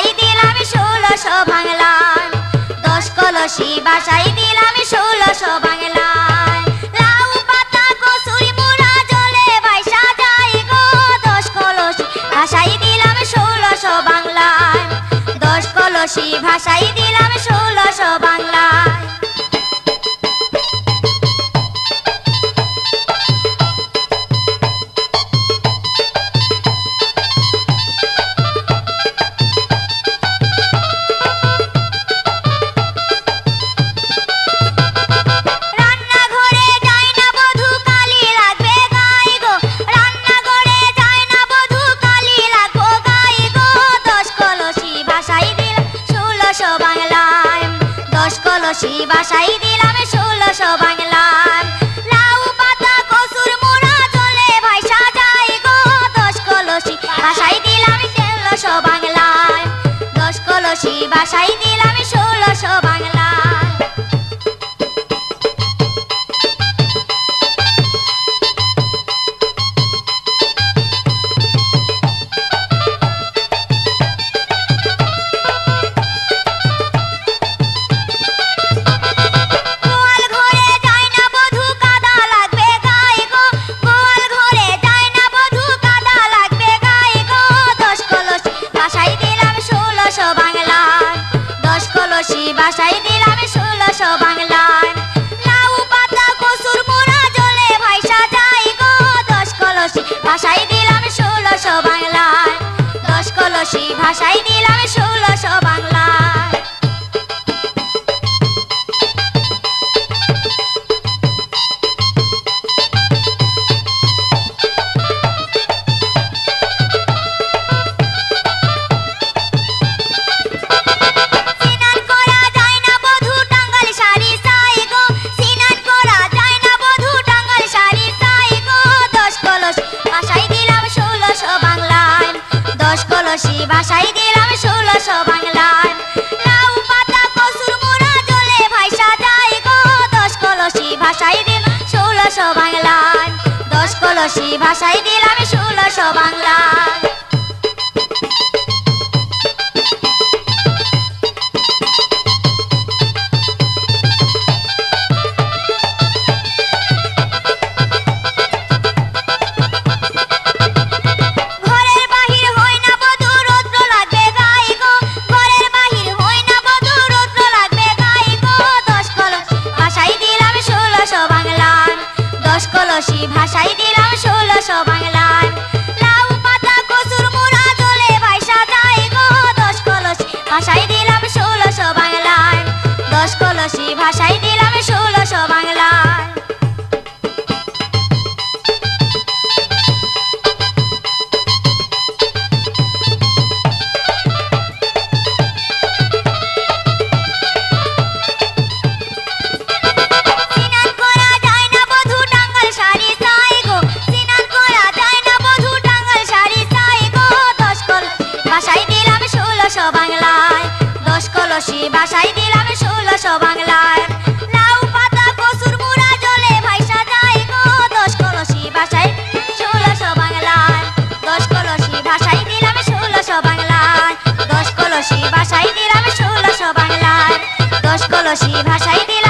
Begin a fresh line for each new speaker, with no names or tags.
ভাষাই দিলাম 1600 বাংলায়, 10 কলসি ভাষাই দিলাম 1600 বাংলায়। লাউ পাতা কচুরি মোরা জলে ভাইসা যায় গো, 10 কলসি ভাষাই দিলাম 1600 বাংলায়, 10 কলসি ভাষাই দিলাম 1600 বাংলায়। কলসি ভাষাই দিলাম 1600 বাংলায়। লাউ পাতা কচুর মোরা জলে ভাইসা যায় গো, 10 কলসি ভাষাই দিলাম 1600 বাংলায়, 10 কলসি ভাষাই দিলাম 1600 বাংলায়। ভাষাই দিলাম 1600 বাংলায়। লাউ পাতা কচুর মোরা জলে ভাইসা যায় গো, 10 কলসি ভাষাই দিলাম 1600 বাংলায়, 10 কলসি ভাষাই দিলাম 1600 বাংলায়। কলসি ভাষাই দিলাম 1600 বাংলায়। লাউ পাতা কচুর মোরা জলে ভাইসা যায় গো, 10 কলসি ভাষাই দিলাম 1600 বাংলায়, 10 কলসি ভাষাই দিলাম 1600 বাংলায়। কলসি ভাষাই দিলাম 1600 বাংলায়। লাউ পাতা কচুর মোরা জলে ভাইসা যায় গো, 10 কলসি ভাষাই দিলাম 1600 বাংলায়, 10 কলসি ভাষাই দিলাম 1600 বাংলায়। বাংলায় 10 কলসি ভাষাই দিলাম 1600 বাংলায়। লাউ পাতা কচুর মোরা জলে ভাইসা যায় গো, 10 কলসি ভাষাই 1600 বাংলায়, 10 কলসি ভাষাই দিলাম 1600 বাংলায়, 10 কলসি ভাষাই দিলাম 1600 বাংলায়, 10 কলসি ভাষাই দিলাম